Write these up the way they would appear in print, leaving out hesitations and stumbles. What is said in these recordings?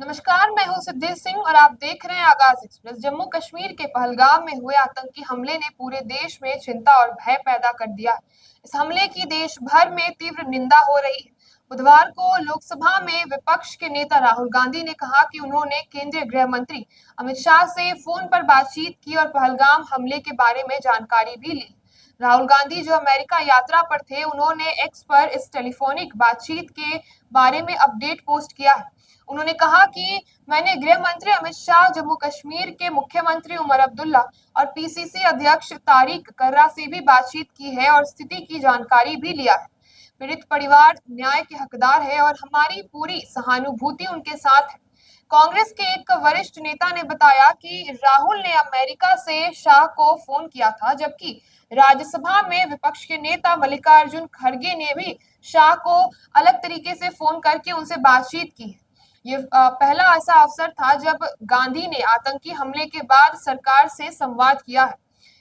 नमस्कार, मैं हूं सिद्धि सिंह और आप देख रहे हैं आगाज एक्सप्रेस। जम्मू कश्मीर के पहलगाम में हुए आतंकी हमले ने पूरे देश में चिंता और भय पैदा कर दिया है। इस हमले की देश भर में तीव्र निंदा हो रही है। बुधवार को लोकसभा में विपक्ष के नेता राहुल गांधी ने कहा कि उन्होंने केंद्रीय गृह मंत्री अमित शाह से फोन पर बातचीत की और पहलगाम हमले के बारे में जानकारी भी ली। राहुल गांधी जो अमेरिका यात्रा पर थे, उन्होंने एक्स पर इस टेलीफोनिक बातचीत के बारे में अपडेट पोस्ट किया है। उन्होंने कहा कि मैंने गृह मंत्री अमित शाह, जम्मू कश्मीर के मुख्यमंत्री उमर अब्दुल्ला और पीसीसी अध्यक्ष तारिक कर्रा से भी बातचीत की है और स्थिति की जानकारी भी लिया है। पीड़ित परिवार न्याय के हकदार है और हमारी पूरी सहानुभूति उनके साथ है। कांग्रेस के एक वरिष्ठ नेता ने बताया कि राहुल ने अमेरिका से शाह को फोन किया था, जबकि राज्यसभा में विपक्ष के नेता मल्लिकार्जुन खड़गे ने भी शाह को अलग तरीके से फोन करके उनसे बातचीत की है। ये पहला ऐसा अवसर था जब गांधी ने आतंकी हमले के बाद सरकार से संवाद किया है।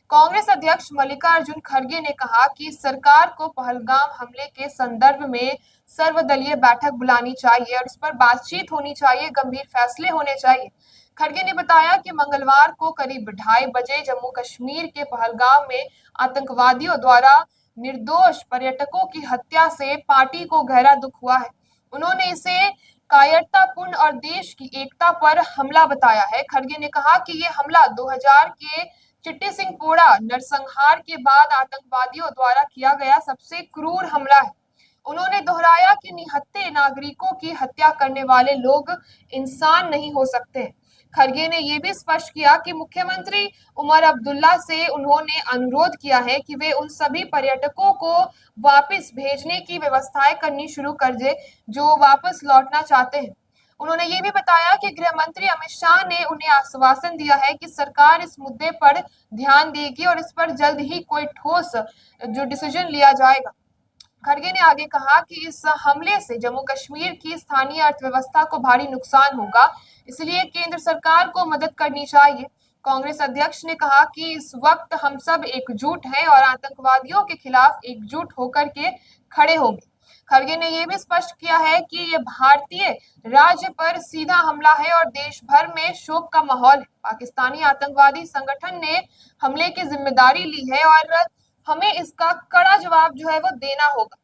कांग्रेस अध्यक्ष मल्लिकार्जुन खड़गे ने कहा कि सरकार को पहलगाम हमले के संदर्भ में सर्वदलीय बैठक बुलानी चाहिए और इस पर बातचीत होनी चाहिए, गंभीर फैसले होने चाहिए। खड़गे ने बताया कि मंगलवार को करीब 2:30 बजे जम्मू कश्मीर के पहलगाम में आतंकवादियों द्वारा निर्दोष पर्यटकों की हत्या से पार्टी को गहरा दुख हुआ है। उन्होंने इसे कायरतापूर्ण और देश की एकता पर हमला बताया है। खड़गे ने कहा कि ये हमला 2000 के चिट्टी सिंह पोड़ा नरसंहार के बाद आतंकवादियों द्वारा किया गया सबसे क्रूर हमला है। उन्होंने दोहराया कि निहत्थे नागरिकों की हत्या करने वाले लोग इंसान नहीं हो सकते। खड़गे ने यह भी स्पष्ट किया कि मुख्यमंत्री उमर अब्दुल्ला से उन्होंने अनुरोध किया है कि वे उन सभी पर्यटकों को वापस भेजने की व्यवस्थाएं करनी शुरू कर दे जो वापस लौटना चाहते हैं। उन्होंने ये भी बताया कि गृह मंत्री अमित शाह ने उन्हें आश्वासन दिया है कि सरकार इस मुद्दे पर ध्यान देगी और इस पर जल्द ही कोई ठोस जो डिसीजन लिया जाएगा। खड़गे ने आगे कहा कि इस हमले से जम्मू कश्मीर की स्थानीय अर्थव्यवस्था को भारी नुकसान होगा, इसलिए केंद्र सरकार को मदद करनी चाहिए। कांग्रेस अध्यक्ष ने कहा कि इस वक्त हम सब एकजुट हैं और आतंकवादियों के खिलाफ एकजुट होकर के खड़े होंगे। खड़गे ने यह भी स्पष्ट किया है कि ये भारतीय राज्य पर सीधा हमला है और देश भर में शोक का माहौल है। पाकिस्तानी आतंकवादी संगठन ने हमले की जिम्मेदारी ली है और हमें इसका कड़ा जवाब जो है वो देना होगा।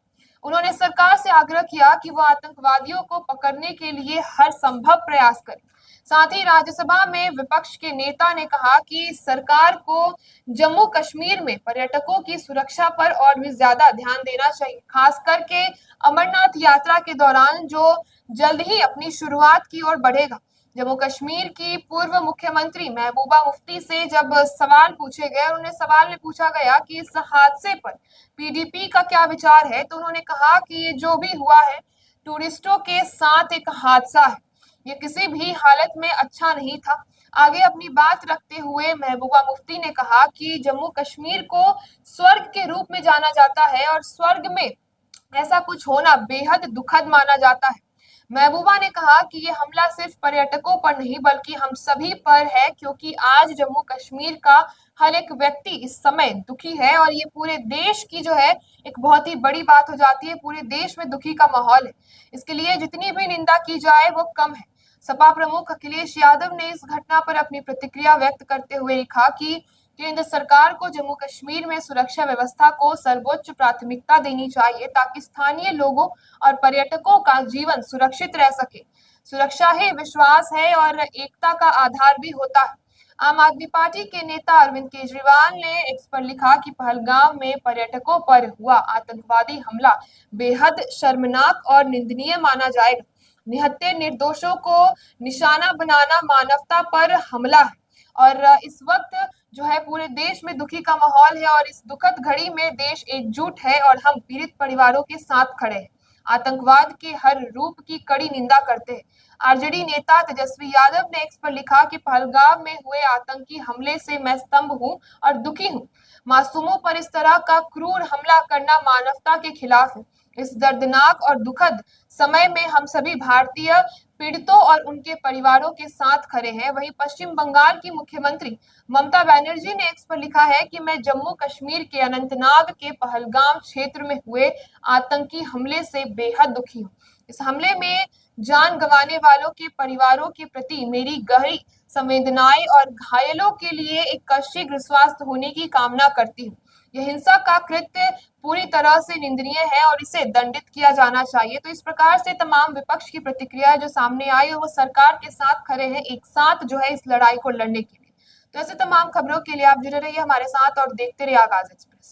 उन्होंने सरकार से आग्रह किया कि वो आतंकवादियों को पकड़ने के लिए हर संभव प्रयास करे। साथ ही राज्यसभा में विपक्ष के नेता ने कहा कि सरकार को जम्मू कश्मीर में पर्यटकों की सुरक्षा पर और भी ज्यादा ध्यान देना चाहिए, खास करके अमरनाथ यात्रा के दौरान जो जल्द ही अपनी शुरुआत की ओर बढ़ेगा। जम्मू कश्मीर की पूर्व मुख्यमंत्री महबूबा मुफ्ती से जब सवाल पूछे गए, उन्हें सवाल में पूछा गया कि इस हादसे पर पीडीपी का क्या विचार है, तो उन्होंने कहा कि ये जो भी हुआ है टूरिस्टों के साथ एक हादसा है, ये किसी भी हालत में अच्छा नहीं था। आगे अपनी बात रखते हुए महबूबा मुफ्ती ने कहा कि जम्मू कश्मीर को स्वर्ग के रूप में जाना जाता है और स्वर्ग में ऐसा कुछ होना बेहद दुखद माना जाता है। महबूबा ने कहा कि ये हमला सिर्फ पर्यटकों पर नहीं बल्कि हम सभी पर है, क्योंकि आज जम्मू कश्मीर का हर एक व्यक्ति इस समय दुखी है और ये पूरे देश की जो है एक बहुत ही बड़ी बात हो जाती है। पूरे देश में दुखी का माहौल है, इसके लिए जितनी भी निंदा की जाए वो कम है। सपा प्रमुख अखिलेश यादव ने इस घटना पर अपनी प्रतिक्रिया व्यक्त करते हुए लिखा कि केंद्र सरकार को जम्मू कश्मीर में सुरक्षा व्यवस्था को सर्वोच्च प्राथमिकता देनी चाहिए ताकि स्थानीय लोगों और पर्यटकों का जीवन सुरक्षित रह सके। सुरक्षा ही विश्वास है और एकता का आधार भी होता है। आम आदमी पार्टी के नेता अरविंद केजरीवाल ने एक्स पर लिखा कि पहलगाम में पर्यटकों पर हुआ आतंकवादी हमला बेहद शर्मनाक और निंदनीय माना जाएगा। निहत्थे निर्दोषों को निशाना बनाना मानवता पर हमला है और इस वक्त जो है पूरे देश में दुखी का माहौल है और इस दुखद घड़ी में देश एकजुट है और हम पीड़ित परिवारों के साथ खड़े हैं। आतंकवाद के हर रूप की कड़ी निंदा करते हैं। आरजेडी नेता तेजस्वी यादव ने एक्स पर लिखा कि पहलगाम में हुए आतंकी हमले से मैं स्तंभ हूं और दुखी हूं। मासूमों पर इस तरह का क्रूर हमला करना मानवता के खिलाफ है। इस दर्दनाक और दुखद समय में हम सभी भारतीय पीड़ितों और उनके परिवारों के साथ खड़े हैं। वहीं पश्चिम बंगाल की मुख्यमंत्री ममता बनर्जी ने एक्स पर लिखा है कि मैं जम्मू कश्मीर के अनंतनाग के पहलगाम क्षेत्र में हुए आतंकी हमले से बेहद दुखी हूँ। इस हमले में जान गंवाने वालों के परिवारों के प्रति मेरी गहरी संवेदनाएं और घायलों के लिए एक शीघ्र स्वास्थ्य होने की कामना करती हूँ। यह हिंसा का कृत्य पूरी तरह से निंदनीय है और इसे दंडित किया जाना चाहिए। तो इस प्रकार से तमाम विपक्ष की प्रतिक्रिया जो सामने आई और वो सरकार के साथ खड़े हैं, एक साथ जो है इस लड़ाई को लड़ने के लिए। तो ऐसे तमाम खबरों के लिए आप जुड़े रहिए हमारे साथ और देखते रहिए आगाज एक्सप्रेस।